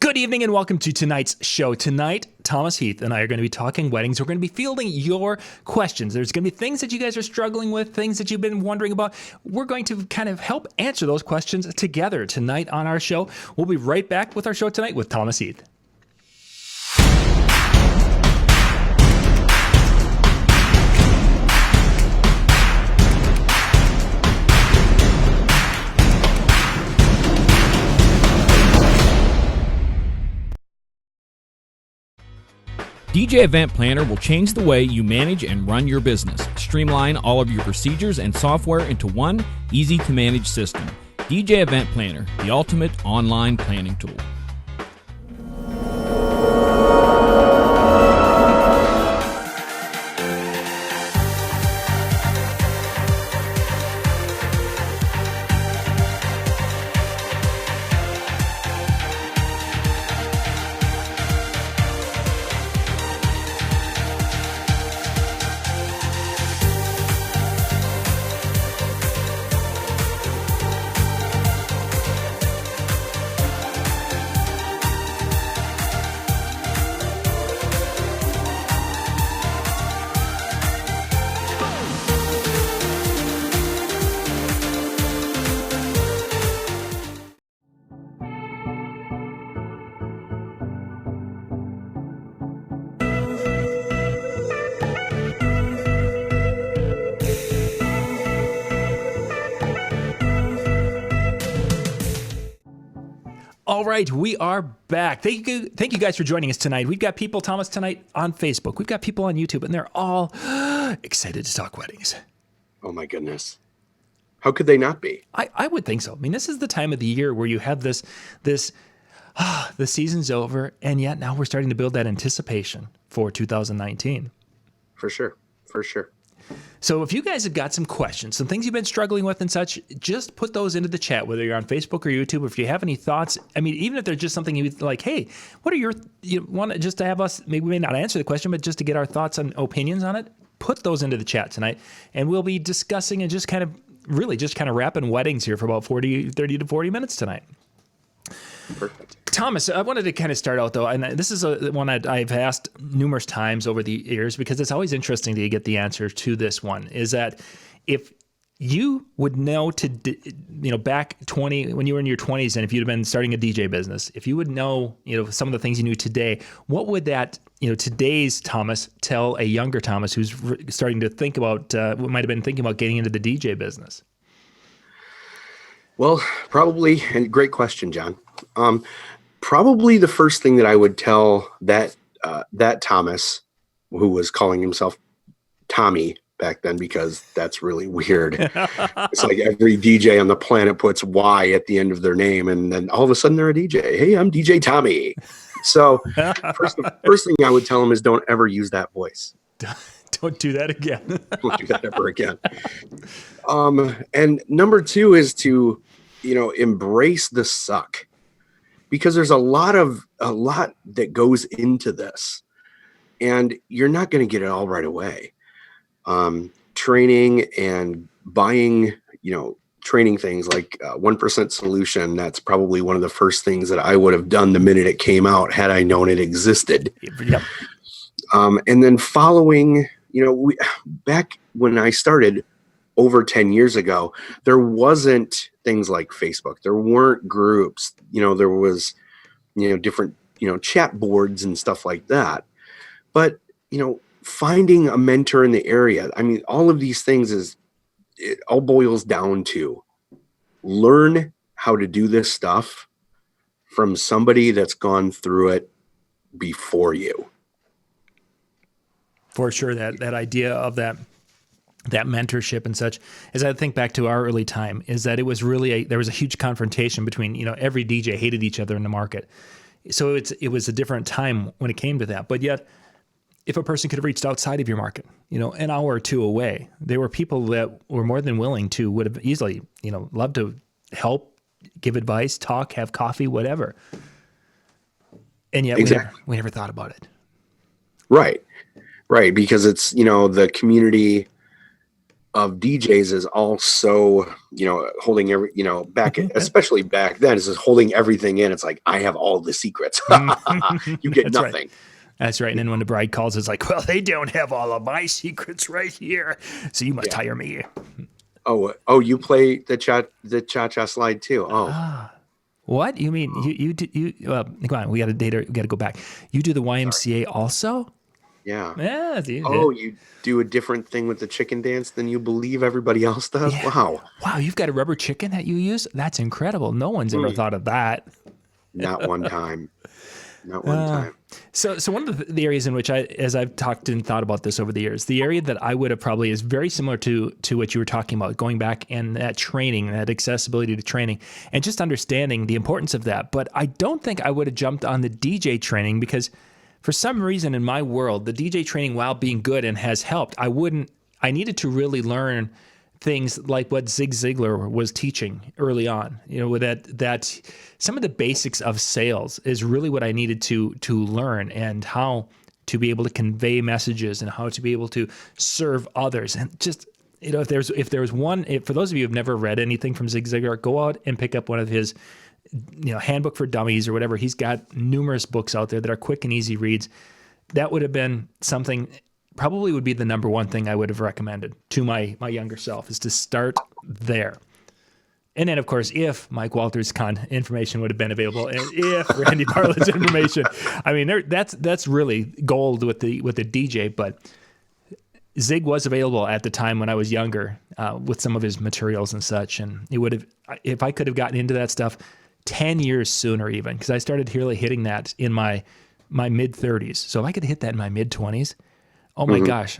Good evening and welcome to tonight's show. Tonight, Thomas, Heath, and I are going to be talking weddings. We're going to be fielding your questions. There's going to be things that you guys are struggling with, things that you've been wondering about. We're going to kind of help answer those questions together tonight on our show. We'll be right back with our show tonight with Thomas Heath. DJ Event Planner will change the way you manage and run your business. Streamline all of your procedures and software into one easy-to-manage system. DJ Event Planner, the ultimate online planning tool. All right, we are back. Thank you guys for joining us tonight. We've got people, Thomas, tonight on Facebook. We've got people on YouTube, and they're all excited to talk weddings. Oh, my goodness. How could they not be? I would think so. I mean, this is the time of the year where you have the season's over, and yet now we're starting to build that anticipation for 2019. For sure. So if you guys have got some questions, some things you've been struggling with and such, just put those into the chat, whether you're on Facebook or YouTube. If you have any thoughts, I mean, even if there's just something you like, hey, what are you want just to have us, maybe we may not answer the question, but just to get our thoughts and opinions on it, put those into the chat tonight. And we'll be discussing and just kind of wrapping weddings here for about 30 to 40 minutes tonight. Perfect. Thomas, I wanted to kind of start out, though, and this is one I've asked numerous times over the years because it's always interesting to get the answer to this one, is that if you would know back when you were in your 20s and if you'd have been starting a DJ business, if you would know, some of the things you knew today, what would that, today's Thomas tell a younger Thomas who's starting to think about, might have been thinking about getting into the DJ business? Well, probably, and great question, John. Probably the first thing that I would tell that Thomas, who was calling himself Tommy back then, because that's really weird. It's like every DJ on the planet puts Y at the end of their name, and then all of a sudden they're a DJ. Hey, I'm DJ Tommy. So first thing I would tell him is don't ever use that voice. Don't do that again. Don't do that ever again. And number two is to, embrace the suck, because there's a lot that goes into this, and you're not going to get it all right away. Training and buying, training things like 1% Solution. That's probably one of the first things that I would have done the minute it came out, had I known it existed. Yep. And then following, back when I started over 10 years ago, there wasn't things like Facebook. There weren't groups, there was, different, chat boards and stuff like that. But, finding a mentor in the area, I mean, all of these things it all boils down to learn how to do this stuff from somebody that's gone through it before you. For sure, that idea of that mentorship and such, as I think back to our early time, is that it was really there was a huge confrontation between, every DJ hated each other in the market. So it was a different time when it came to that. But yet, if a person could have reached outside of your market, an hour or two away, there were people that were more than willing to, would have easily, loved to help, give advice, talk, have coffee, whatever. And yet Exactly. we never thought about it. Right. Because it's, the community of DJs is also, holding every, back, especially back then, is just holding everything in. It's like, I have all the secrets. You get That's nothing. Right. That's right. And then when the bride calls, it's like, well, they don't have all of my secrets right here, so you must hire me. Oh, you play the cha-cha slide too. Oh, What? You mean come on, we got to go back. You do the YMCA also? yeah. Yeah. Oh, you do a different thing with the chicken dance than you believe everybody else does? Yeah. Wow. Wow, you've got a rubber chicken that you use? That's incredible. No one's ever thought of that. Not one time. Not one time. So one of the areas in which as I've talked and thought about this over the years, the area that I would have probably is very similar to what you were talking about, going back and that training, that accessibility to training, and just understanding the importance of that. But I don't think I would have jumped on the DJ training because for some reason in my world, the DJ training, while being good and has helped, I needed to really learn things like what Zig Ziglar was teaching early on, that some of the basics of sales is really what I needed to learn, and how to be able to convey messages and how to be able to serve others. And just, if there was one, for those of you who've never read anything from Zig Ziglar, go out and pick up one of his, Handbook for Dummies or whatever. He's got numerous books out there that are quick and easy reads. That would have been something, probably would be the number one thing I would have recommended to my younger self, is to start there. And then, of course, if Mike Walters' information would have been available, and if Randy Bartlett's information, I mean, that's really gold with the DJ. But Zig was available at the time when I was younger, with some of his materials and such, and it would have, if I could have gotten into that stuff 10 years sooner, even, because I started really hitting that in my mid 30s. So if I could hit that in my mid 20s, oh my gosh,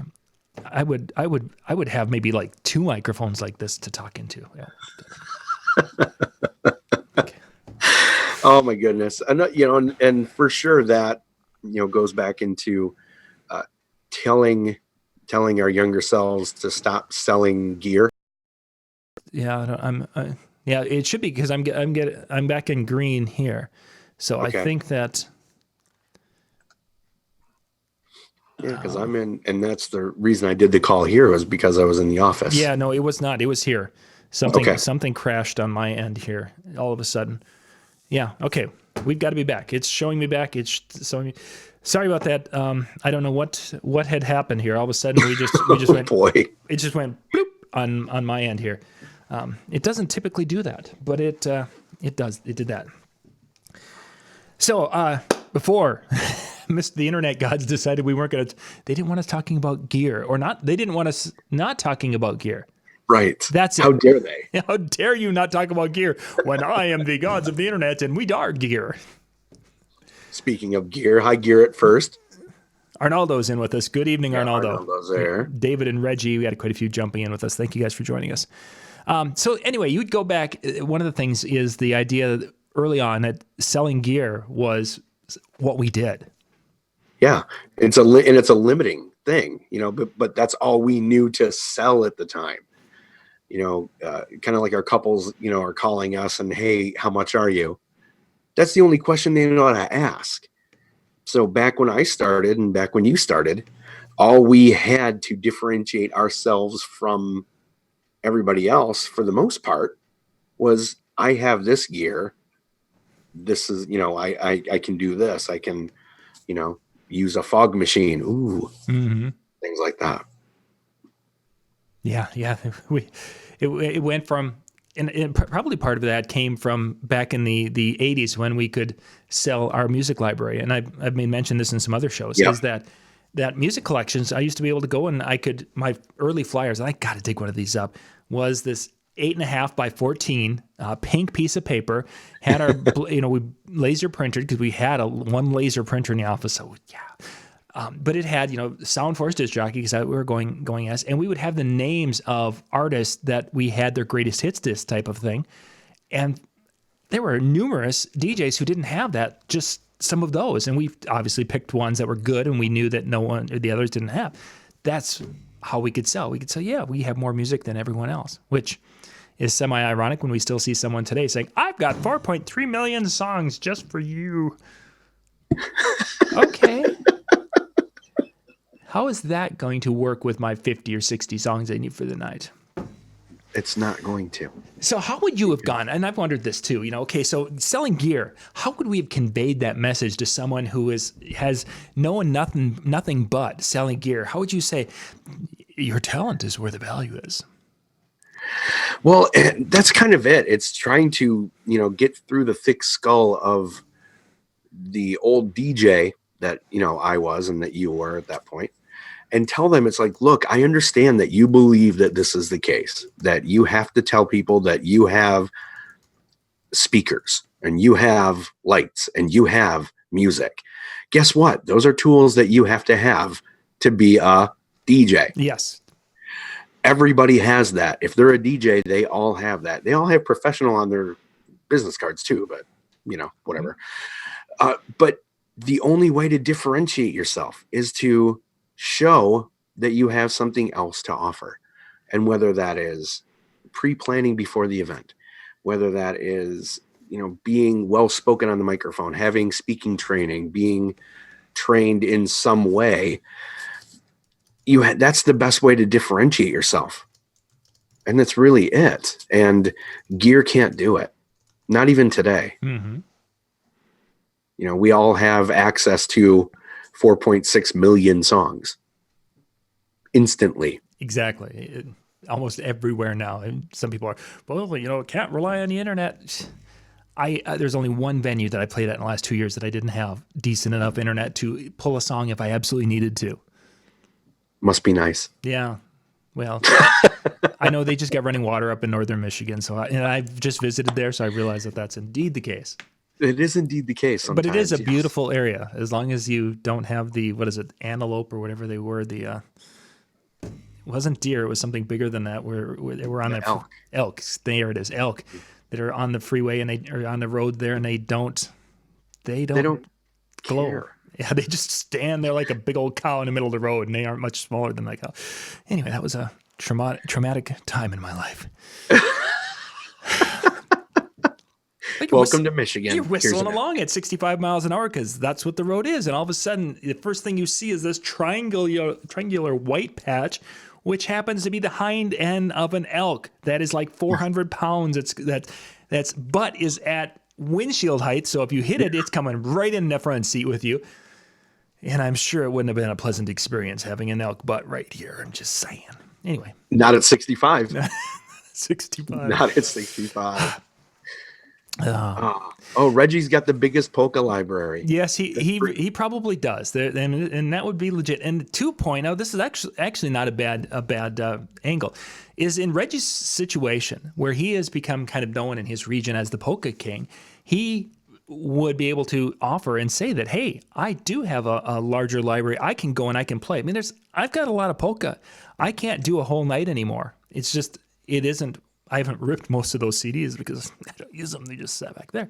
I would have maybe like 2 microphones like this to talk into. Yeah. Okay. Oh my goodness. And and for sure that, goes back into telling our younger selves to stop selling gear. Yeah, yeah, it should be, because I'm back in green here. So okay. I think that. Yeah, because I'm in, and that's the reason I did the call here, was because I was in the office. Yeah, no, it was not. It was here. Something crashed on my end here all of a sudden. Yeah, okay. We've got to be back. It's showing me back. It's showing me. Sorry about that. I don't know what had happened here. All of a sudden we just went. Boy. It just went bloop on my end here. It doesn't typically do that, but it does. It did that. So before the internet gods decided we weren't they didn't want us talking about gear, or not. They didn't want us not talking about gear. Right. That's it. How dare they? How dare you not talk about gear when I am the gods of the internet and we are gear. Speaking of gear, hi Garrett first. Arnaldo's in with us. Good evening, Arnaldo. Arnaldo's there. David and Reggie, we had quite a few jumping in with us. Thank you guys for joining us. So anyway, you'd go back. One of the things is the idea that early on that selling gear was what we did. Yeah, it's a limiting thing, but that's all we knew to sell at the time. Kind of like our couples, are calling us and, hey, how much are you? That's the only question they know how to ask. So back when I started and back when you started, all we had to differentiate ourselves from everybody else, for the most part, was I have this gear. This is, I can do this. I can, use a fog machine. Ooh, things like that. Yeah. It went from, and probably part of that came from back in the 80s when we could sell our music library. And I've mentioned this in some other shows, is that music collections, I used to be able to go and my early flyers, and I got to dig one of these up, was this 8.5 by 14 pink piece of paper, had our, we laser printed, because we had one laser printer in the office. So yeah. But it had, Sound Force disc jockey, because we were going as, and we would have the names of artists that we had their greatest hits disc type of thing. And there were numerous DJs who didn't have that, just some of those. And we obviously picked ones that were good and we knew that no one or the others didn't have. That's how we could sell. We could say, yeah, we have more music than everyone else, which is semi-ironic when we still see someone today saying, I've got 4.3 million songs just for you. Okay. how is that going to work with my 50 or 60 songs I need for the night? It's not going to. So how would you have gone? And I've wondered this too, okay, so selling gear, how would we have conveyed that message to someone who has known nothing but selling gear? How would you say, your talent is where the value is? Well, that's kind of it. It's trying to, get through the thick skull of the old DJ that, I was and that you were at that point, and tell them it's like, look, I understand that you believe that this is the case, that you have to tell people that you have speakers and you have lights and you have music. Guess what? Those are tools that you have to be a DJ. Yes. Everybody has that. If they're a DJ, they all have that. They all have professional on their business cards too, but whatever. But the only way to differentiate yourself is to show that you have something else to offer. And whether that is pre-planning before the event, whether that is, being well-spoken on the microphone, having speaking training, being trained in some way, that's the best way to differentiate yourself. And that's really it. And gear can't do it. Not even today. Mm-hmm. We all have access to 4.6 million songs instantly. Exactly. Almost everywhere now. And some people are, well, can't rely on the internet. There's only one venue that I played at in the last 2 years that I didn't have decent enough internet to pull a song if I absolutely needed to. Must be nice. Yeah. Well, I know they just got running water up in northern Michigan, and I've just visited there, so I realized that that's indeed the case. It is indeed the case sometimes. But it is a beautiful area, as long as you don't have the, antelope or whatever they were. It wasn't deer, it was something bigger than that, where they were on elk. Elk. There it is, elk, that are on the freeway and they are on the road there, and they don't glow. Care. Yeah, they just stand there like a big old cow in the middle of the road, and they aren't much smaller than that cow. Anyway, that was a traumatic time in my life. Welcome to Michigan. You're whistling along at 65 miles an hour because that's what the road is, and all of a sudden, the first thing you see is this triangular white patch, which happens to be the hind end of an elk that is like 400 pounds. That's butt is at windshield height, so if you hit it, it's coming right in the front seat with you. And I'm sure it wouldn't have been a pleasant experience having an elk butt right here. I'm just saying. Anyway. Not at 65. 65. Not at 65. Reggie's got the biggest polka library. Yes, he probably does. And that would be legit. And 2.0, this is actually not a bad angle, is in Reggie's situation where he has become kind of known in his region as the Polka King. He would be able to offer and say that, hey, I do have a larger library. I can go and I can play. I mean, I've got a lot of polka. I can't do a whole night anymore. It's just, it isn't. I haven't ripped most of those CDs because I don't use them. They just sat back there.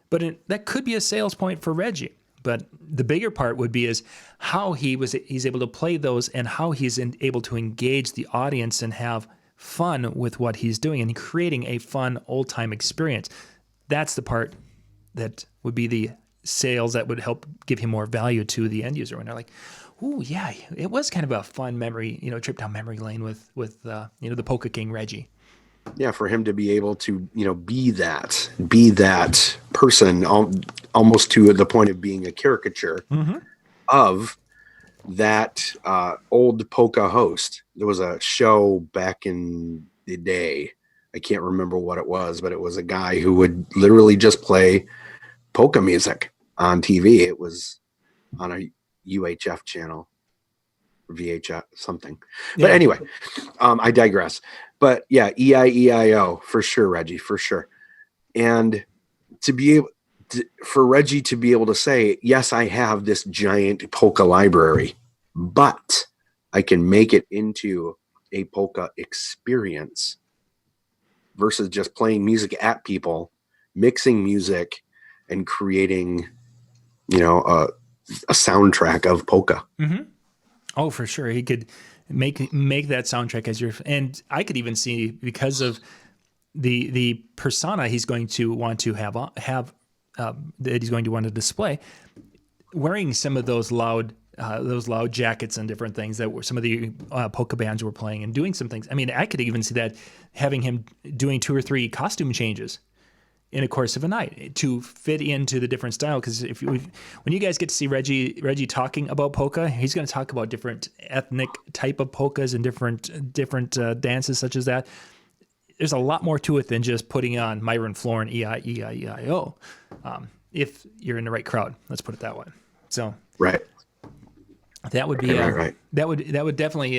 But that could be a sales point for Reggie. But the bigger part would be is how he's able to play those and how he's able to engage the audience and have fun with what he's doing and creating a fun old-time experience. That's the part that would be the sales that would help give him more value to the end user when they're like, "Ooh, yeah, it was kind of a fun memory, trip down memory lane with the Polka King Reggie." Yeah, for him to be able to, be that person, almost to the point of being a caricature of that old polka host. There was a show back in the day. I can't remember what it was, but it was a guy who would literally just play polka music on TV. It was on a UHF channel, VHF, something. But anyway, I digress. But yeah, EIEIO for sure, Reggie, for sure. And for Reggie to be able to say, yes, I have this giant polka library, but I can make it into a polka experience versus just playing music at people, mixing music and creating, a soundtrack of polka. Mm-hmm. Oh, for sure. He could make that soundtrack and I could even see, because of the persona he's going to want to have that he's going to want to display, wearing some of those loud those loud jackets and different things that were some of the polka bands were playing and doing some things. I mean, I could even see that having him doing 2 or 3 costume changes in a course of a night to fit into the different style. Because when you guys get to see Reggie talking about polka, he's going to talk about different ethnic type of polkas and different dances such as that. There's a lot more to it than just putting on Myron Florin E-I-E-I-E-I-O. If you're in the right crowd, let's put it that way. So right. That would be right. That would definitely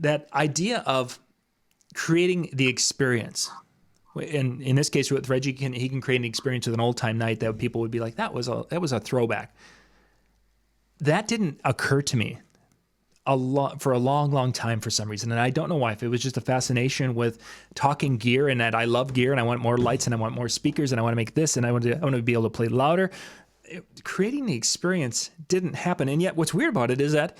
that idea of creating the experience. And in this case with Reggie, he can create an experience with an old time night that people would be like, that was a throwback. That didn't occur to me for a long time for some reason, and I don't know why. If it was just a fascination with talking gear, and that I love gear, and I want more lights, and I want more speakers, and I want to make this, and I want to be able to play louder. Creating the experience didn't happen, and yet what's weird about it is that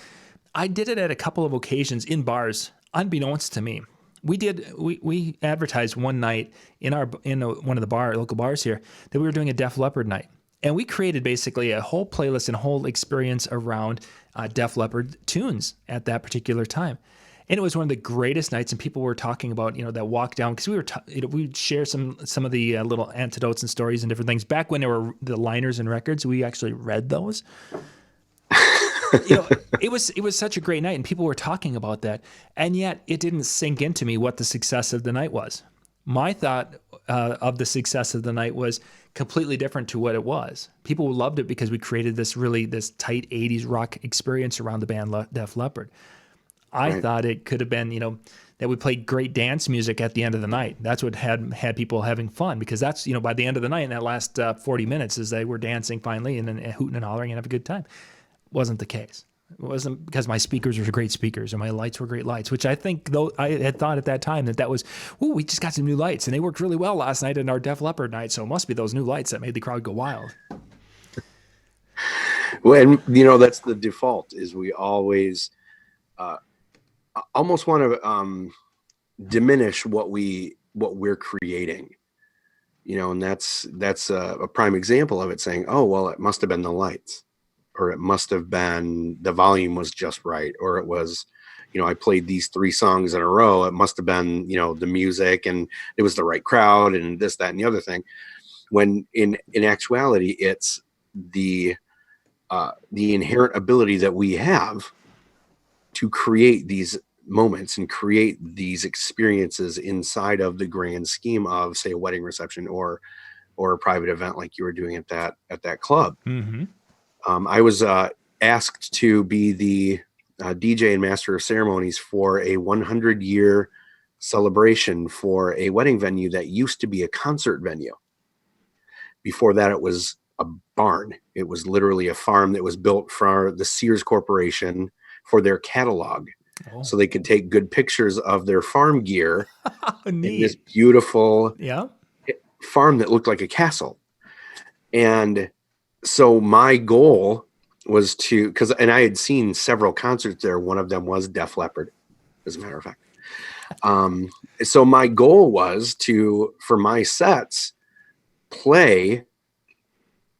I did it at a couple of occasions in bars, unbeknownst to me. We advertised one night in one of the local bars here that we were doing a Def Leppard night. And we created basically a whole playlist and whole experience around Def Leppard tunes at that particular time. And it was one of the greatest nights, and people were talking about, that walk down, because we'd share some of the little anecdotes and stories and different things. Back when there were the liners and records, we actually read those. It was such a great night, and people were talking about that, and yet it didn't sink into me what the success of the night was. My thought of the success of the night was completely different to what it was. People loved it because we created this tight 80s rock experience around the band Def Leppard. I thought it could have been, that we played great dance music at the end of the night. That's what had people having fun, because that's, by the end of the night, in that last 40 minutes, is they were dancing finally and then hooting and hollering and having a good time. Wasn't the case. It wasn't because my speakers were great speakers and my lights were great lights, which I think, though, I had thought at that time that was, we just got some new lights and they worked really well last night in our Def Leppard night. So it must be those new lights that made the crowd go wild. Well, and that's the default, is we always almost want to diminish what we're creating, and that's a prime example of it, saying, oh, well, it must have been the lights, or it must have been the volume was just right, or it was, I played these 3 songs in a row. It must have been, the music, and it was the right crowd, and this, that, and the other thing. When in actuality, it's the inherent ability that we have to create these moments and create these experiences inside of the grand scheme of, say, a wedding reception or a private event like you were doing at that club. Mm-hmm. I was asked to be the DJ and master of ceremonies for a 100-year celebration for a wedding venue that used to be a concert venue. Before that, it was a barn. It was literally a farm that was built for the Sears Corporation for their catalog. Oh. So they could take good pictures of their farm gear in this beautiful farm that looked like a castle. And so my goal was and I had seen several concerts there. One of them was Def Leppard, as a matter of fact. So my goal was for my sets, play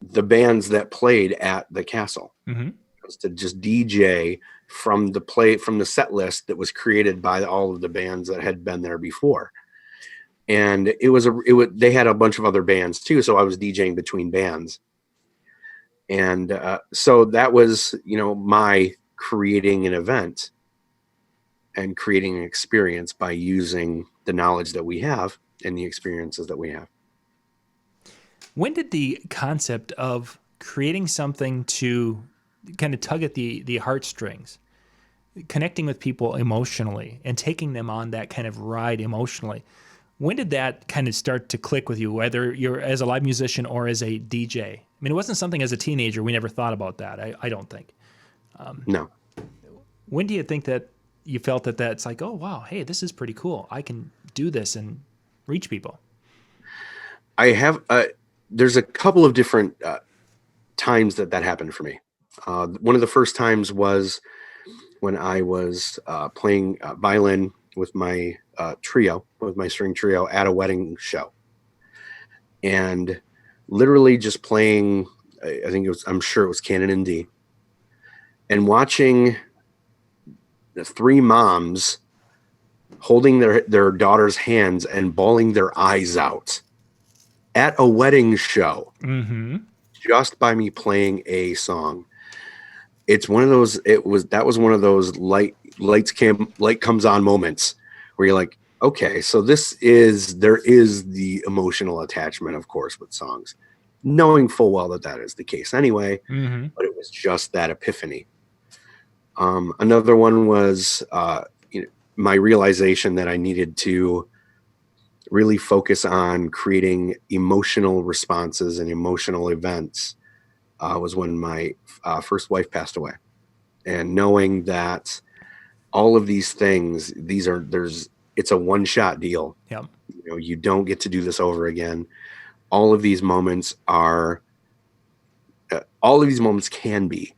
the bands that played at the castle. Mm-hmm. Was to just DJ from the set list that was created by all of the bands that had been there before. And they had a bunch of other bands too. So I was DJing between bands. And so that was, my creating an event and creating an experience by using the knowledge that we have and the experiences that we have. When did the concept of creating something to kind of tug at the heartstrings, connecting with people emotionally and taking them on that kind of ride emotionally, when did that kind of start to click with you, whether you're as a live musician or as a DJ? I mean, it wasn't something as a teenager, we never thought about that. I don't think. No. When do you think that you felt that that's like, oh, wow, hey, this is pretty cool. I can do this and reach people. I have, there's a couple of different times that happened for me. One of the first times was when I was playing violin with my string trio at a wedding show. And literally just playing, I'm sure it was Canon in D. and watching the three moms holding their daughter's hands and bawling their eyes out at a wedding show, just by me playing a song. It's one of those. That was one of those light comes on moments where you're like, okay, so there is the emotional attachment, of course, with songs, knowing full well that is the case anyway. But it was just that epiphany. Another one was my realization that I needed to really focus on creating emotional responses and emotional events was when my first wife passed away. And knowing that all of these things, it's a one-shot deal. Yeah. You don't get to do this over again. All of these moments can be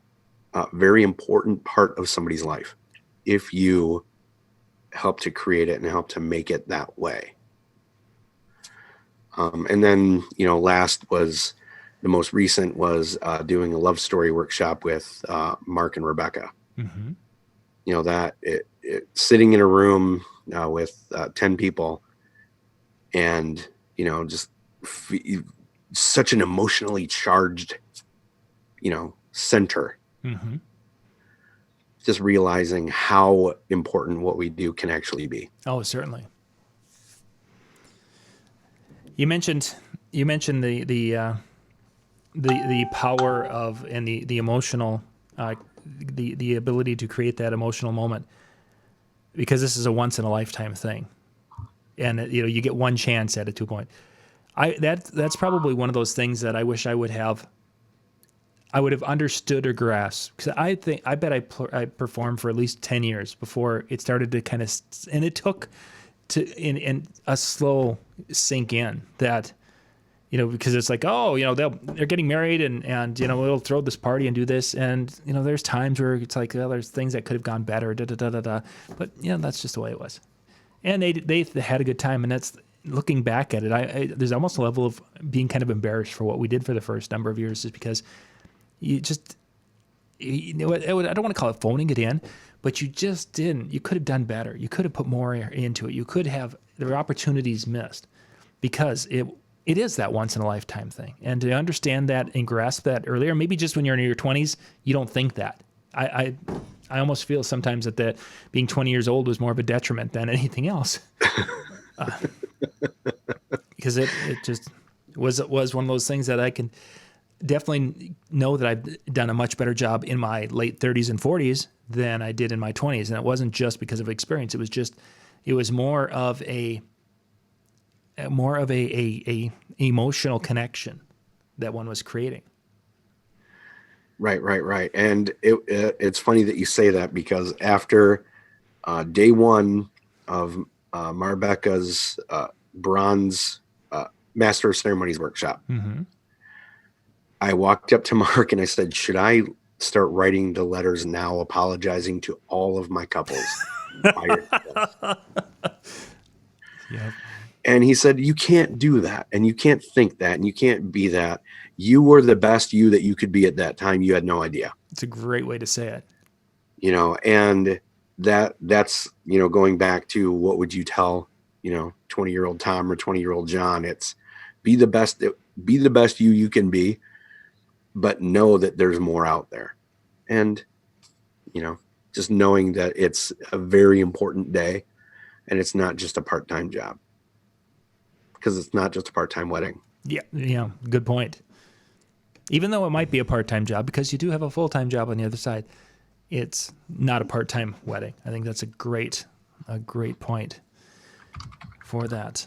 a very important part of somebody's life if you help to create it and help to make it that way. And then, last was the most recent was doing a love story workshop with Mark and Rebecca. That sitting in a room with 10 people and, just such an emotionally charged, center. Just realizing how important what we do can actually be. Oh, certainly. You mentioned the power of and the emotional the ability to create that emotional moment, because this is a once in a lifetime thing, and you get one chance at it. 2 point. That's probably one of those things that I wish I would have understood or grasped, because I bet I performed for at least 10 years before it started to kind of, and it took in a slow sink in that, because it's like, they're getting married and we'll throw this party and do this. And, there's times where it's like, there's things that could have gone better, but that's just the way it was. And they had a good time. And that's, looking back at it, there's almost a level of being kind of embarrassed for what we did for the first number of years, just because you just, I don't want to call it phoning it in, but you just didn't. You could have done better. You could have put more into it. There were opportunities missed, because it is that once in a lifetime thing. And to understand that and grasp that earlier, maybe just when you're in your 20s, you don't think that. I almost feel sometimes that being 20 years old was more of a detriment than anything else. Because it just was one of those things that I can definitely know that I've done a much better job in my late 30s and 40s than I did in my 20s. And it wasn't just because of experience. It was more of a emotional connection that one was creating. Right. And it's funny that you say that, because after day one of Marbecca's bronze Master of Ceremonies workshop, I walked up to Mark and I said, should I start writing the letters now apologizing to all of my couples? Yep. And he said, you can't do that, and you can't think that, and you can't be that. You were the best you that you could be at that time. You had no idea. It's a great way to say it. And that's, going back to what would you tell, 20-year-old Tom or 20-year-old John? It's be the best you can be, but know that there's more out there. And, just knowing that it's a very important day, and it's not just a part-time job, because it's not just a part-time wedding. Yeah, good point. Even though it might be a part-time job, because you do have a full-time job on the other side, it's not a part-time wedding. I think that's a great point for that.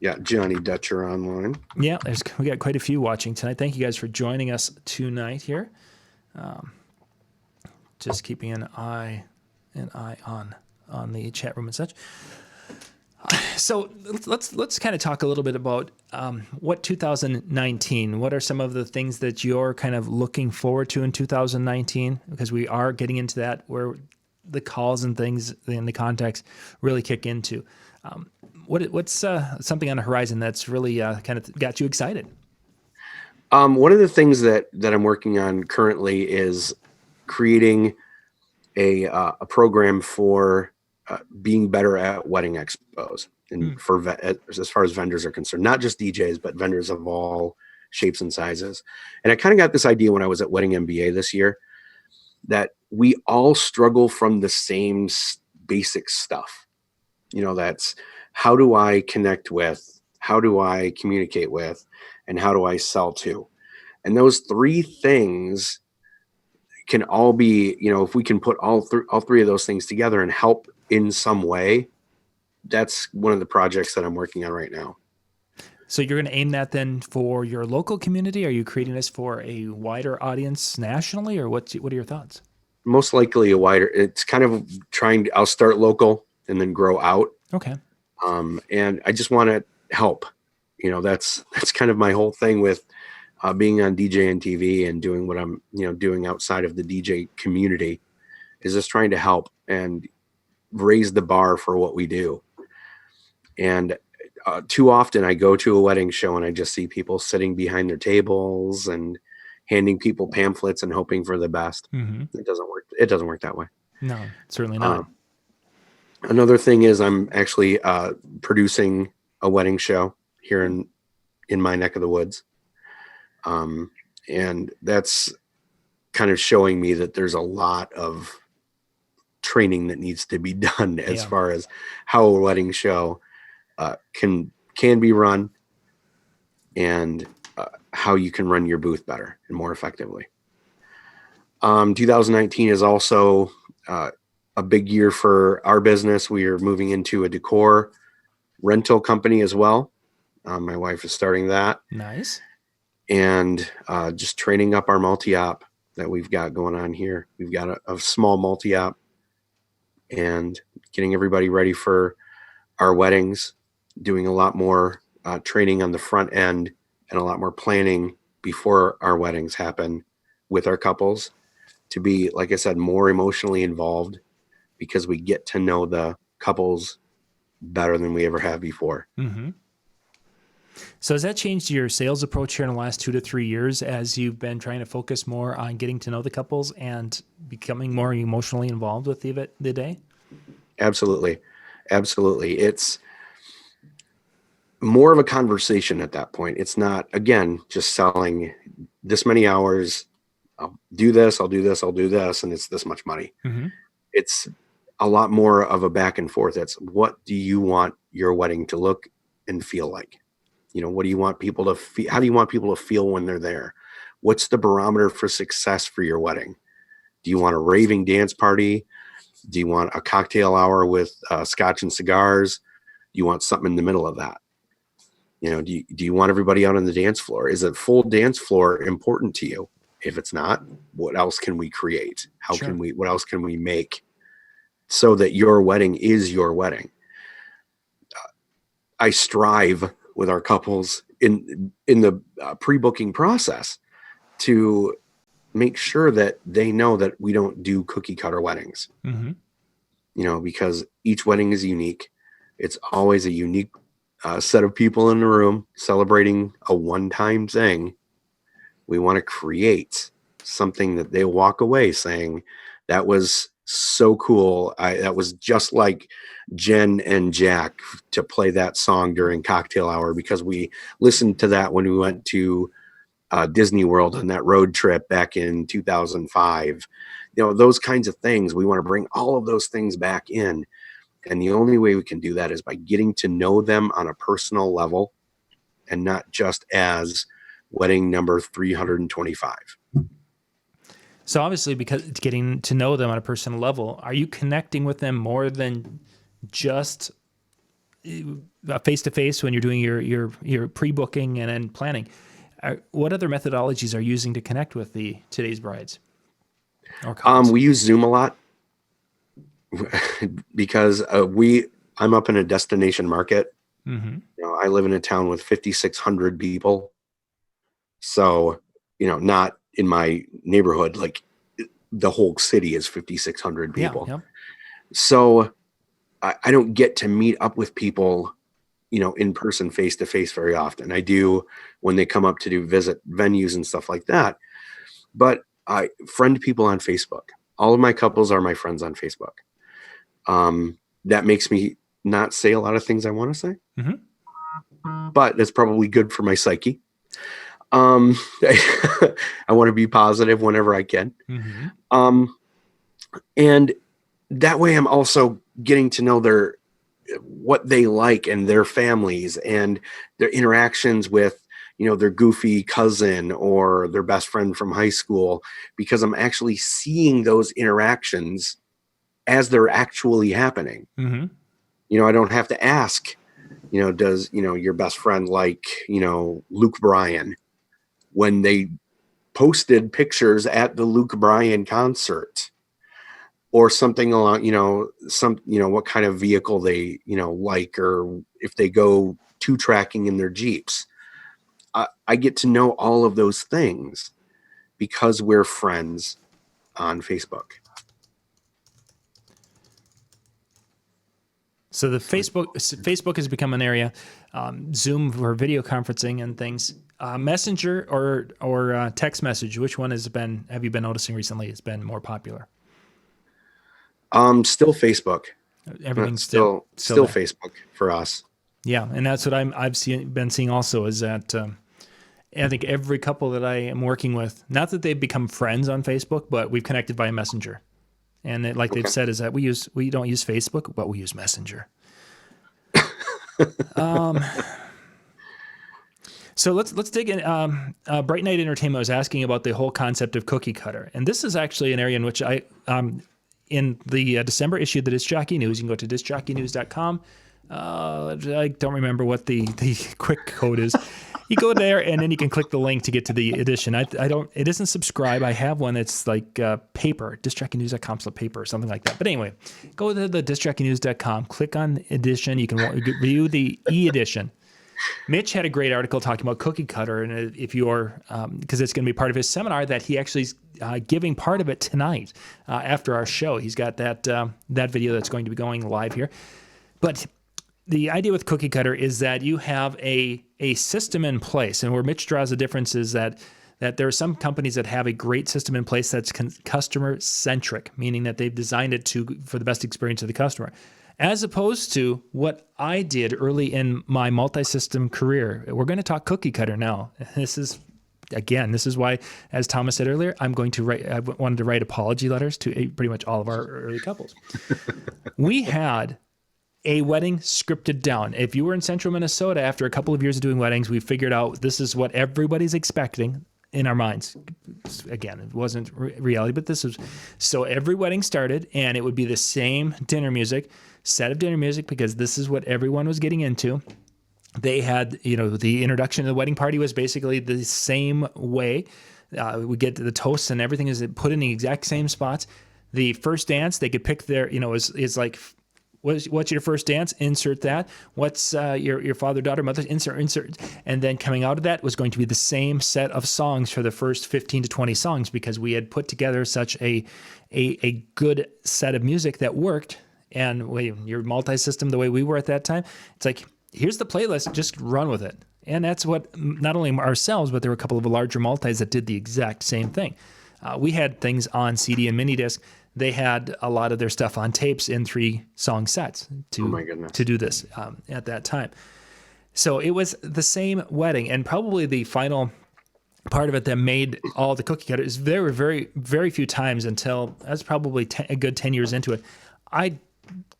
Yeah, Johnny Dutcher online. Yeah, we got quite a few watching tonight. Thank you guys for joining us tonight here. Just keeping an eye on the chat room and such. So let's kind of talk a little bit about what 2019. What are some of the things that you're kind of looking forward to in 2019? Because we are getting into that where the calls and things in the context really kick into. What's something on the horizon that's really kind of got you excited? One of the things that I'm working on currently is creating a program for being better at wedding expos, and as far as vendors are concerned, not just DJs, but vendors of all shapes and sizes. And I kind of got this idea when I was at Wedding MBA this year, that we all struggle from the same basic stuff. That's how do I connect with, how do I communicate with, and how do I sell to? And those three things can all be, if we can put all three of those things together and help in some way, that's one of the projects that I'm working on right now. So you're going to aim that then for your local community? Are you creating this for a wider audience nationally, or what are your thoughts? Most likely a wider. It's kind of I'll start local and then grow out. Okay. And I just want to help. That's kind of my whole thing with being on DJNTV and doing what I'm doing outside of the DJ community, is just trying to help and raise the bar for what we do. And too often I go to a wedding show and I just see people sitting behind their tables and handing people pamphlets and hoping for the best. Mm-hmm. It doesn't work. It doesn't work that way. No, certainly not. Another thing is I'm actually producing a wedding show here in my neck of the woods. And that's kind of showing me that there's a lot of training that needs to be done as far as how a wedding show can be run, and how you can run your booth better and more effectively. 2019 is also a big year for our business. We are moving into a decor rental company as well. My wife is starting that. Nice. And just training up our multi-op that we've got going on here. We've got a small multi-op, and getting everybody ready for our weddings, doing a lot more training on the front end and a lot more planning before our weddings happen with our couples, to be, like I said, more emotionally involved, because we get to know the couples better than we ever have before. Mm-hmm. So has that changed your sales approach here in the last 2 to 3 years, as you've been trying to focus more on getting to know the couples and becoming more emotionally involved with the day? Absolutely. Absolutely. It's more of a conversation at that point. It's not, again, just selling this many hours. I'll do this, I'll do this, I'll do this, and it's this much money. Mm-hmm. It's a lot more of a back and forth. It's, what do you want your wedding to look and feel like? What do you want people to feel? How do you want people to feel when they're there? What's the barometer for success for your wedding? Do you want a raving dance party? Do you want a cocktail hour with scotch and cigars? Do you want something in the middle of that? Do you want everybody out on the dance floor? Is a full dance floor important to you? If it's not, what else can we create? What else can we make so that your wedding is your wedding? I strive with our couples in the pre-booking process to make sure that they know that we don't do cookie cutter weddings. Mm-hmm. Because each wedding is unique. It's always a unique set of people in the room celebrating a one-time thing. We want to create something that they walk away saying, that was so cool. That was just like Jen and Jack to play that song during cocktail hour, because we listened to that when we went to Disney World on that road trip back in 2005. Those kinds of things. We want to bring all of those things back in. And the only way we can do that is by getting to know them on a personal level, and not just as wedding number 325. So obviously, because it's getting to know them on a personal level, are you connecting with them more than just face-to-face when you're doing your pre-booking and then planning? What other methodologies are you using to connect with today's brides? We use Zoom a lot because I'm up in a destination market. Mm-hmm. I live in a town with 5,600 people. So, not in my neighborhood, like the whole city is 5,600 people. Yeah. So I don't get to meet up with people, in person, face to face very often. I do when they come up to visit venues and stuff like that. But I friend people on Facebook. All of my couples are my friends on Facebook. That makes me not say a lot of things I want to say, but that's probably good for my psyche. I want to be positive whenever I can. And that way I'm also getting to know what they like and their families and their interactions with, their goofy cousin or their best friend from high school, because I'm actually seeing those interactions as they're actually happening. I don't have to ask, does, your best friend like, Luke Bryan, when they posted pictures at the Luke Bryan concert or something along, what kind of vehicle they, like, or if they go two-tracking in their Jeeps. I get to know all of those things because we're friends on Facebook. So the Facebook has become an area. Zoom for video conferencing and things. Messenger or text message. Which one have you been noticing recently has been more popular? Still Facebook. Everything's still there. Facebook for us. Yeah, and that's what I've been seeing also is that I think every couple that I am working with, not that they've become friends on Facebook, but we've connected via Messenger. And they've said is that we don't use Facebook, but we use Messenger. So let's dig in. Bright Night Entertainment was asking about the whole concept of cookie cutter, and this is actually an area in which in the December issue of the Disc Jockey News, you can go to discjockeynews.com. I don't remember what the quick code is. You go there and then you can click the link to get to the edition. It isn't subscribe. I have one that's like paper, discjockeynews.com/paper or something like that. But anyway, go to the discjockeynews.com, click on edition. You can view the e-edition. Mitch had a great article talking about cookie cutter, and if you're, because it's going to be part of his seminar that he actually is giving part of it tonight after our show. He's got that video that's going to be going live here. But the idea with cookie cutter is that you have a system in place, and where Mitch draws the difference is that there are some companies that have a great system in place that's customer centric, meaning that they've designed it for the best experience of the customer, as opposed to what I did early in my multi-system career. We're going to talk cookie cutter now. This is why, as Thomas said earlier, I wanted to write apology letters to pretty much all of our early couples. We had a wedding scripted down. If you were in central Minnesota after a couple of years of doing weddings, we figured out this is what everybody's expecting in our minds. Again, it wasn't reality, but this was. So every wedding started, and it would be the same set of dinner music, because this is what everyone was getting into. They had, the introduction to the wedding party was basically the same way. We get to the toasts and everything is put in the exact same spots. The first dance, they could pick their, is like, what's your first dance? Insert that. What's your father, daughter, mother? Insert. And then coming out of that was going to be the same set of songs for the first 15 to 20 songs, because we had put together such a good set of music that worked. And your multi-system, the way we were at that time, it's like, here's the playlist, just run with it. And that's what, not only ourselves, but there were a couple of larger multis that did the exact same thing. We had things on CD and mini disc. They had a lot of their stuff on tapes in 3-song sets to do this at that time. So it was the same wedding, and probably the final part of it that made all the cookie cutters. There were very, very few times until I was probably a good 10 years into it, I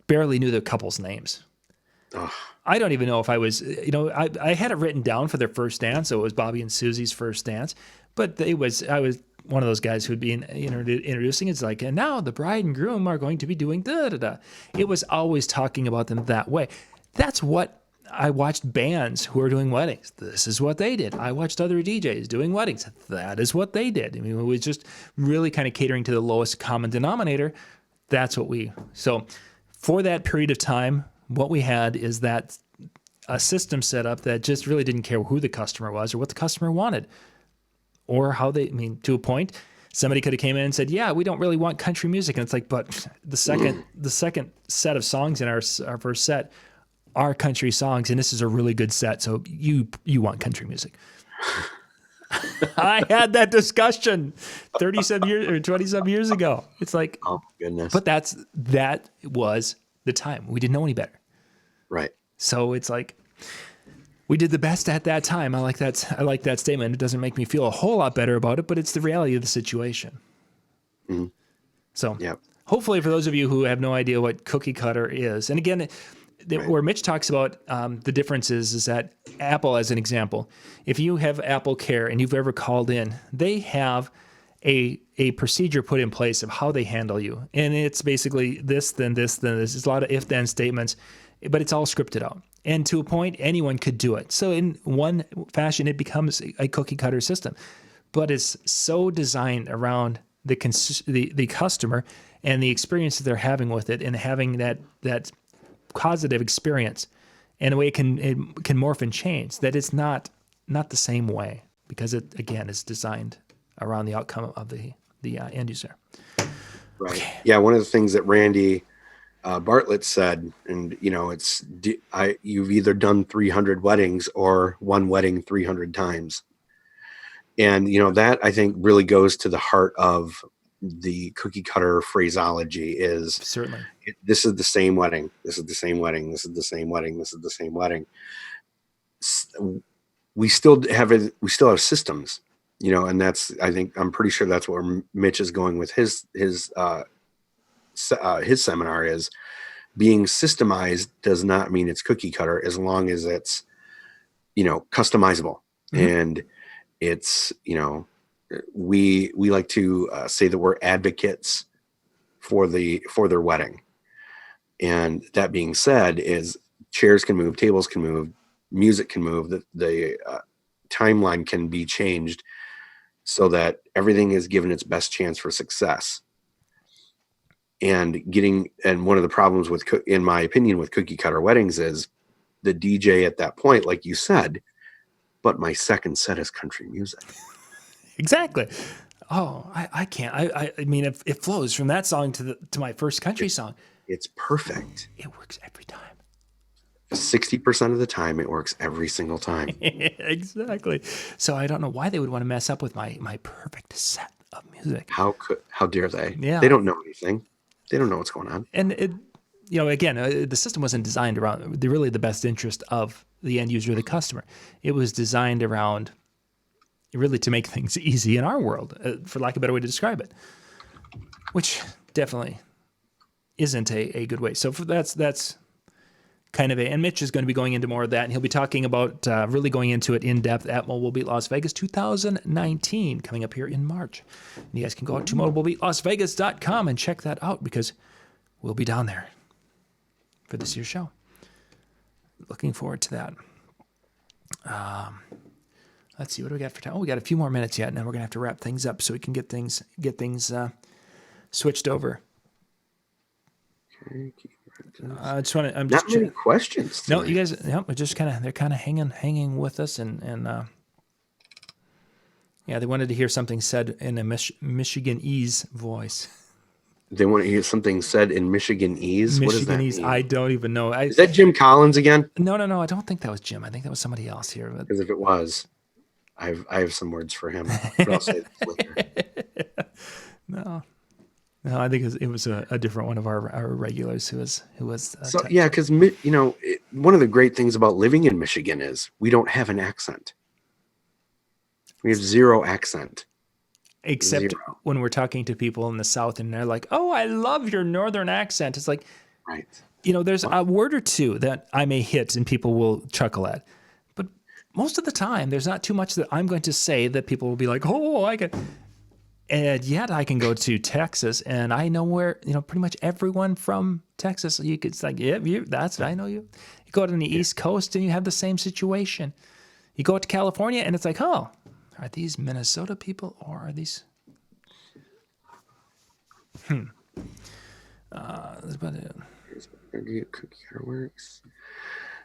barely knew the couple's names. Ugh. I don't even know if I was, I had it written down for their first dance, so it was Bobby and Susie's first dance, but I was one of those guys who'd be introducing. It's like, and now the bride and groom are going to be doing da-da-da. It was always talking about them that way. That's what I watched bands who are doing weddings. This is what they did. I watched other DJs doing weddings. That is what they did. I mean, it was just really kind of catering to the lowest common denominator. That's what so for that period of time, what we had is that a system set up that just really didn't care who the customer was or what the customer wanted or how to a point, somebody could have came in and said, yeah, we don't really want country music. And it's like, but the second set of songs in our first set are country songs, and this is a really good set. So you want country music. I had that discussion 30-some years or 20-some years ago. It's like, Oh goodness. but that was the time. We didn't know any better. Right. So it's like we did the best at that time. I like that statement. It doesn't make me feel a whole lot better about it, but it's the reality of the situation. Mm-hmm. So yeah. Hopefully for those of you who have no idea what cookie cutter is, and again, where Mitch talks about the differences is that Apple, as an example, if you have Apple Care and you've ever called in, they have a procedure put in place of how they handle you. And it's basically this, then this, then this. There's a lot of if-then statements, but it's all scripted out. And to a point, anyone could do it. So in one fashion, it becomes a cookie cutter system. But it's so designed around the customer and the experience that they're having with it, and having that positive experience, and the way it can morph and change, that it's not the same way, because it again is designed around the outcome of the end user. Right. Okay. Yeah. One of the things that Randy Bartlett said, and it's you've either done 300 weddings or one wedding 300 times. And, that I think really goes to the heart of the cookie cutter phraseology is Certainly. This is the same wedding. This is the same wedding. This is the same wedding. This is the same wedding. We still have systems, and I'm pretty sure that's where Mitch is going with his seminar is being systemized does not mean it's cookie cutter as long as it's, customizable. Mm-hmm. And it's, we like to say that we're advocates for their wedding. And that being said, is chairs can move, tables can move, music can move, the timeline can be changed so that everything is given its best chance for success. And one of the problems in my opinion, with cookie cutter weddings is the DJ at that point, like you said, but my second set is country music. Exactly. Oh, I can't. I mean, it flows from that song to my first country song. It's perfect. It works every time. 60% of the time, it works every single time. Exactly. So I don't know why they would want to mess up with my perfect set of music. How dare they? Yeah. They don't know anything. They don't know what's going on. And again, the system wasn't designed around the best interest of the end user, the customer. It was designed around really to make things easy in our world, for lack of a better way to describe it, which definitely isn't a good way. So that's kind of and Mitch is going to be going into more of that, and he'll be talking about really going into it in depth at Mobile Beat Las Vegas 2019, coming up here in March. And you guys can go out to mobilebeatlasvegas.com and check that out, because we'll be down there for this year's show. Looking forward to that. Let's see, what do we got for time? Oh, we got a few more minutes yet, and then we're gonna have to wrap things up so we can get things switched over. Okay. I just want to. I'm not just many questions tonight. No, you guys. Yep, they're kind of hanging with us, and yeah, they wanted to hear something said in a Michiganese voice. They want to hear something said in Michiganese. What does that mean? I don't even know. Is that Jim Collins again? No. I don't think that was Jim. I think that was somebody else here. Because if it was, I have some words for him. But I'll say that later. No, I think it was a different one of our regulars who was. So yeah, because one of the great things about living in Michigan is we don't have an accent. We have zero accent. Except when we're talking to people in the South and they're like, "Oh, I love your Northern accent." It's like, right. There's a word or two that I may hit and people will chuckle at, but most of the time, there's not too much that I'm going to say that people will be like, "Oh, I can." And yet, I can go to Texas and I know where pretty much everyone from Texas. It's like, yeah, I know you. You go to the East Coast and you have the same situation. You go to California and it's like, oh. Are these Minnesota people or are these? Cookie cutter works.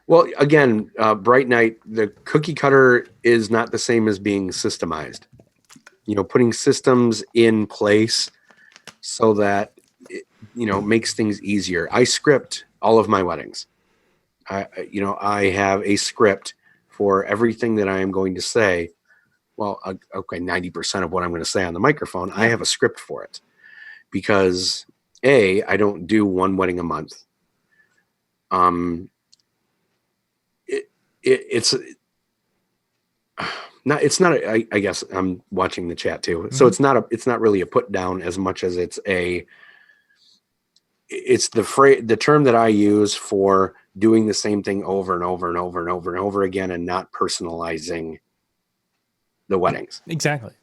Well, again, Bright Night, the cookie cutter is not the same as being systemized. Putting systems in place so that it, makes things easier. I script all of my weddings. I have a script for everything that I am going to say well, okay, 90% of what I'm going to say on the microphone, I have a script for it because I don't do one wedding a month. It's not, I guess I'm watching the chat too. So it's not really a put down as much as it's the term that I use for doing the same thing over and over and over and over and over again and not personalizing the weddings. Exactly.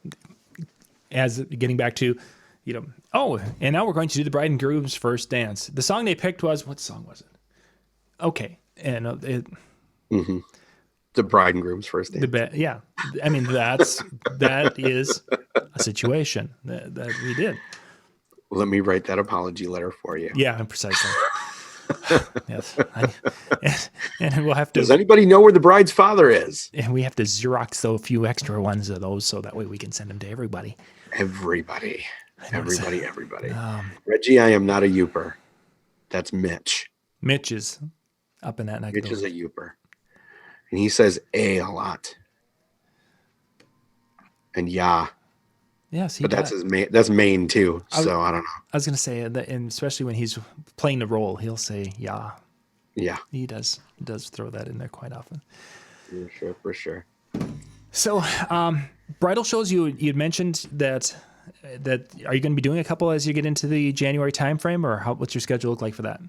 As getting back to, and now we're going to do the bride and groom's first dance. The song they picked was, what song was it? Okay. And the bride and groom's first dance. Yeah. I mean, that is a situation that we did. Let me write that apology letter for you. Yeah, precisely. Yes. And we'll have to. Does anybody know where the bride's father is? And we have to Xerox a few extra ones of those so that way we can send them to everybody. Everybody. Reggie, I am not a youper. That's Mitch. Mitch is up in that neck. Mitch is a youper. And he says a lot. And yeah. Yes, but that's that's Maine too. So I don't know. I was going to say, and especially when he's playing the role, he'll say, yeah. Yeah. He does throw that in there quite often. For sure. So, bridal shows, you'd mentioned that are you going to be doing a couple as you get into the January timeframe, or what's your schedule look like for that?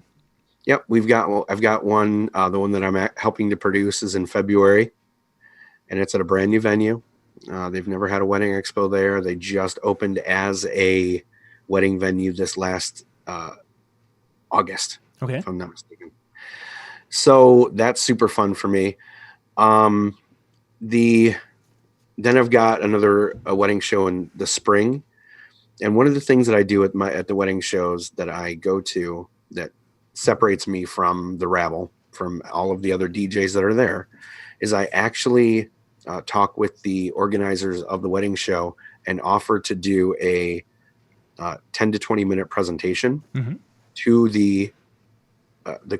Yep, I've got one. The one that I'm helping to produce is in February, and it's at a brand new venue. They've never had a wedding expo there. They just opened as a wedding venue this last August, if I'm not mistaken. So that's super fun for me. Then I've got a wedding show in the spring, and one of the things that I do at the wedding shows that I go to that separates me from the rabble, from all of the other DJs that are there, is I actually talk with the organizers of the wedding show and offer to do a 10 to 20 minute presentation to the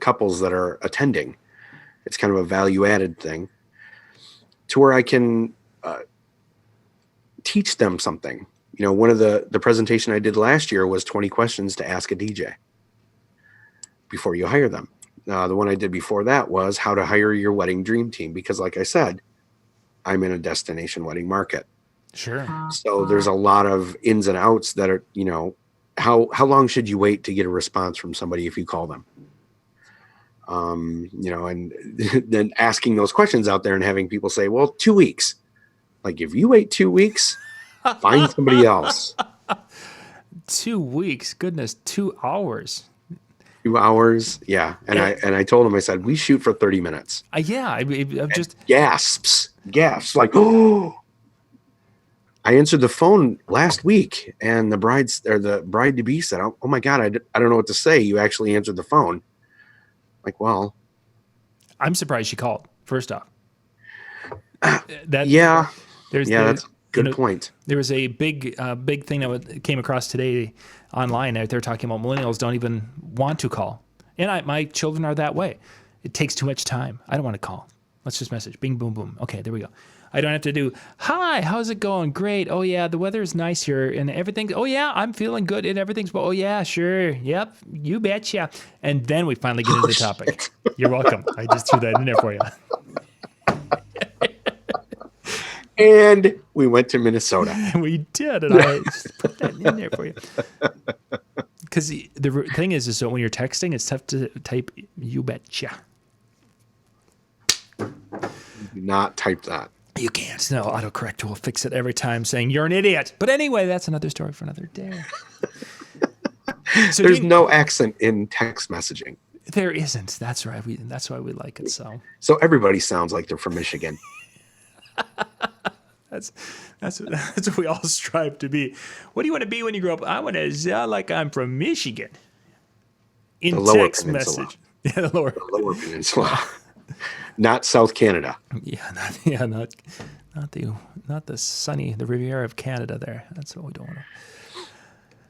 couples that are attending. It's kind of a value added thing to where I can teach them something. One of the presentation I did last year was 20 questions to ask a DJ before you hire them. The one I did before that was how to hire your wedding dream team, because like I said, I'm in a destination wedding market. Sure. So there's a lot of ins and outs that are, how long should you wait to get a response from somebody if you call them? And then asking those questions out there and having people say, well, 2 weeks. Like, if you wait 2 weeks, find somebody else. 2 weeks, goodness, 2 hours. 2 hours, yeah. And I told him, I said, we shoot for 30 minutes. I'm just gasps, like, oh. I answered the phone last week, and the bride to be said, "Oh my God, I don't know what to say. You actually answered the phone." Like, well, I'm surprised she called. First off, that's a good point. There was a big thing that came across today online. They're talking about millennials don't even want to call, and my children are that way. It takes too much time. I don't want to call. Let's just message. Bing, boom, boom. Okay, there we go. I don't have to do, hi, how's it going? Great. Oh, yeah, the weather is nice here and everything. Oh, yeah, I'm feeling good and everything's, oh, yeah, sure. Yep, you betcha. And then we finally get into the topic. You're welcome. I just threw that in there for you. And we went to Minnesota. We did, and I just put that in there for you. Because the thing is so when you're texting, it's tough to type, you betcha. Do not type that. You can't. No, autocorrect will fix it every time saying you're an idiot. But anyway, that's another story for another day. So there's no accent in text messaging. There isn't. That's right. That's why we like it so. So everybody sounds like they're from Michigan. That's what we all strive to be. What do you want to be when you grow up? I want to sound like I'm from Michigan. In the lower text peninsula. message. Yeah, the lower peninsula. Not South Canada. Yeah, not the sunny, the Riviera of Canada there. That's what we don't want to.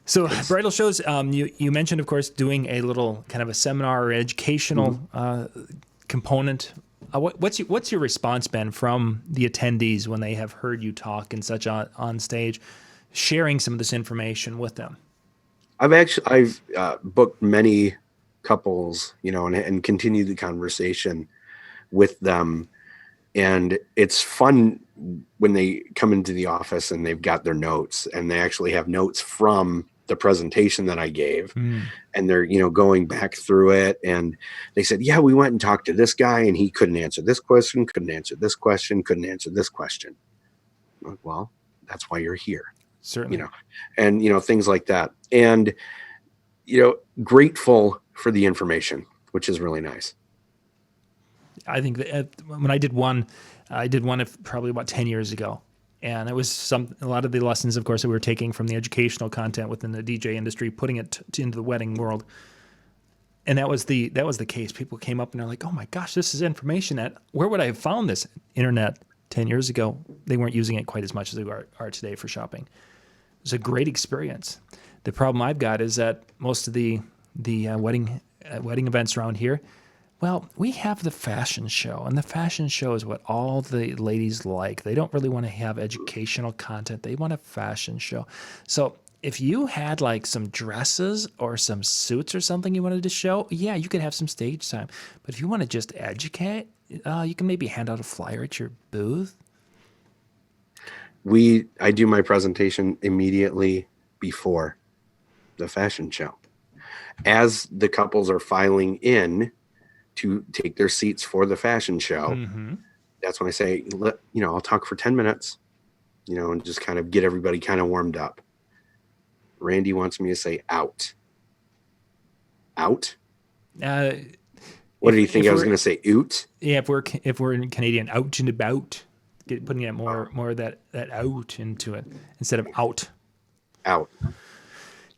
So bridal shows, you mentioned, of course, doing a little kind of a seminar or educational component What's your response been from the attendees when they have heard you talk and such on stage, sharing some of this information with them? I've booked many couples, and continued the conversation with them. And it's fun when they come into the office and they've got their notes, and they actually have notes from the presentation that I gave, and they're, going back through it. And they said, yeah, we went and talked to this guy and he couldn't answer this question, couldn't answer this question, couldn't answer this question. I'm like, well, that's why you're here. Certainly. And, things like that. And, grateful for the information, which is really nice. I think that when I did one probably about 10 years ago. And it was a lot of the lessons, of course, that we were taking from the educational content within the DJ industry, putting it into the wedding world. And that was the case. People came up and they're like, oh my gosh, this is information where would I have found this? Internet 10 years ago, they weren't using it quite as much as they are today for shopping. It was a great experience. The problem I've got is that most of the wedding events around here, well, we have the fashion show, and the fashion show is what all the ladies like. They don't really want to have educational content. They want a fashion show. So if you had like some dresses or some suits or something you wanted to show, yeah, you could have some stage time. But if you want to just educate, you can maybe hand out a flyer at your booth. I do my presentation immediately before the fashion show. As the couples are filing in to take their seats for the fashion show, that's when I say, I'll talk for 10 minutes, and just kind of get everybody kind of warmed up. Randy wants me to say out. Out? What did he think I was going to say? Oot? Yeah, if we're in Canadian, out and about, putting it more of that out into it instead of out. Out.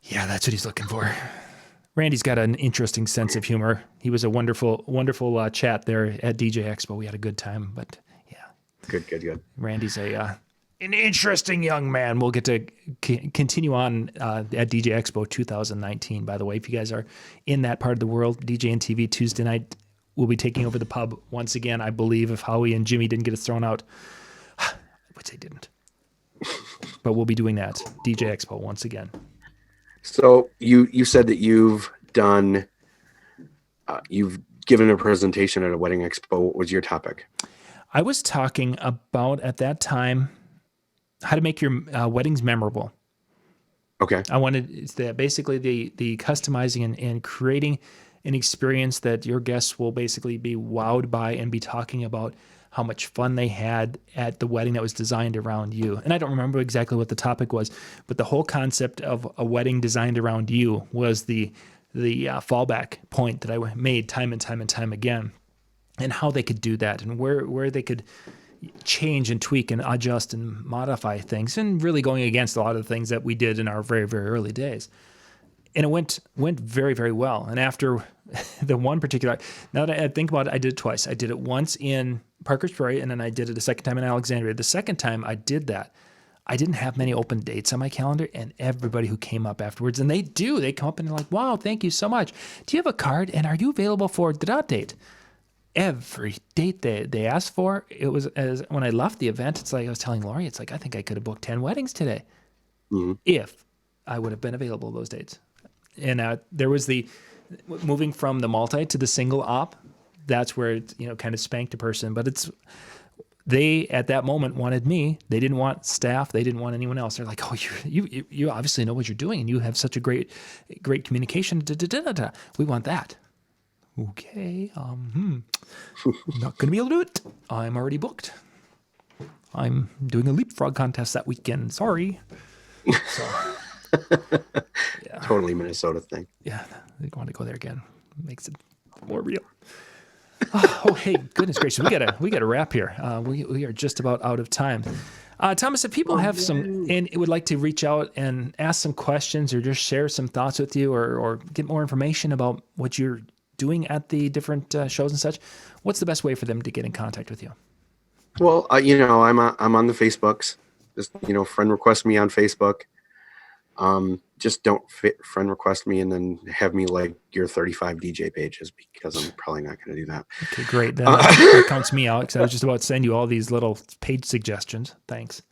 Yeah, that's what he's looking for. Randy's got an interesting sense of humor. He was a wonderful chat there at DJ Expo. We had a good time, but yeah. Good. Randy's an interesting young man. We'll get to continue on at DJ Expo 2019, by the way. If you guys are in that part of the world, DJNTV Tuesday night, we'll be taking over the pub once again, I believe, if Howie and Jimmy didn't get us thrown out, which they didn't. But we'll be doing that, DJ Expo once again. So you said that you've given a presentation at a wedding expo. What was your topic? I was talking about, at that time, how to make your weddings memorable. Okay. I wanted basically the customizing and creating an experience that your guests will basically be wowed by and be talking about how much fun they had at the wedding that was designed around you. And I don't remember exactly what the topic was, but the whole concept of a wedding designed around you was the fallback point that I made time and time again, and how they could do that and where they could change and tweak and adjust and modify things, and really going against a lot of the things that we did in our very, very early days. And it went very, very well. And after the one particular, now that I think about it, I did it twice. I did it once in Parker's Prairie, and then I did it a second time in Alexandria. The second time I did that, I didn't have many open dates on my calendar, and everybody who came up afterwards, and they come up and they're like, wow, thank you so much. Do you have a card? And are you available for that date? Every date they asked for, it was, as when I left the event, it's like I was telling Lori, it's like, I think I could have booked 10 weddings today if I would have been available those dates. And there was the moving from the multi to the single op. That's where it, kind of spanked a person. But they at that moment wanted me. They didn't want staff. They didn't want anyone else. They're like, oh, you obviously know what you're doing, and you have such a great communication. We want that. Okay. I'm not going to be able to do it. I'm already booked. I'm doing a leapfrog contest that weekend. Sorry. So. Yeah. Totally Minnesota thing. Yeah, they want to go there again. Makes it more real. Oh, hey, goodness gracious, we gotta wrap here. We are just about out of time. Thomas, if people have some and would like to reach out and ask some questions or just share some thoughts with you, or get more information about what you're doing at the different shows and such, what's the best way for them to get in contact with you? Well, I'm on the Facebooks. Just friend request me on Facebook. Just don't friend request me and then have me like your 35 DJ pages, because I'm probably not going to do that. Okay, great. Then that counts me out, because I was just about to send you all these little page suggestions. Thanks.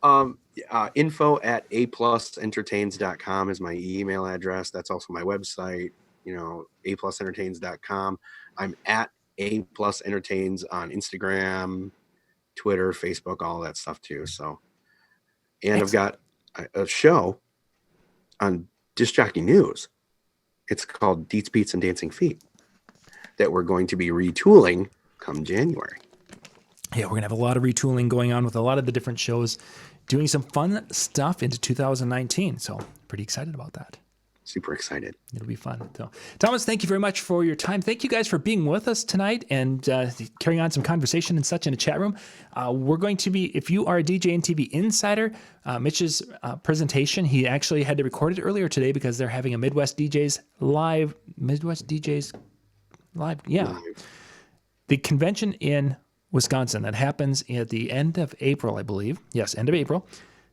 Info@aplusentertains.com is my email address. That's also my website, aplusentertains.com. I'm at aplusentertains on Instagram, Twitter, Facebook, all that stuff too. So, and I've got a show on Disc Jockey News. It's called Deets, Beats, and Dancing Feet that we're going to be retooling come January. Yeah, we're going to have a lot of retooling going on with a lot of the different shows, doing some fun stuff into 2019. So pretty excited about that. Super excited. It'll be fun. So, Thomas, thank you very much for your time. Thank you guys for being with us tonight and carrying on some conversation and such in the chat room. We're going to be, if you are a DJNTV insider, Mitch's presentation, he actually had to record it earlier today because they're having a Midwest DJs live. Yeah. The convention in Wisconsin that happens at the end of April, I believe. Yes, end of April.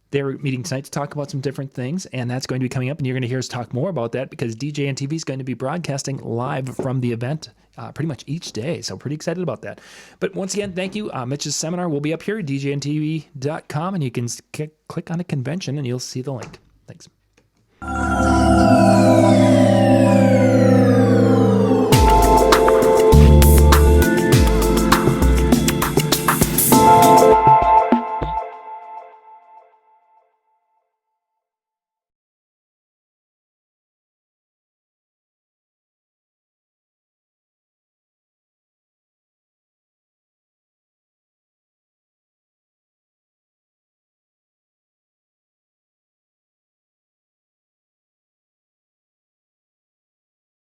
They're meeting tonight to talk about some different things, and that's going to be coming up, and you're going to hear us talk more about that because DJNTV is going to be broadcasting live from the event pretty much each day, so pretty excited about that. But once again, thank you. Mitch's seminar will be up here at DJNTV.com, and you can click on a convention, and you'll see the link.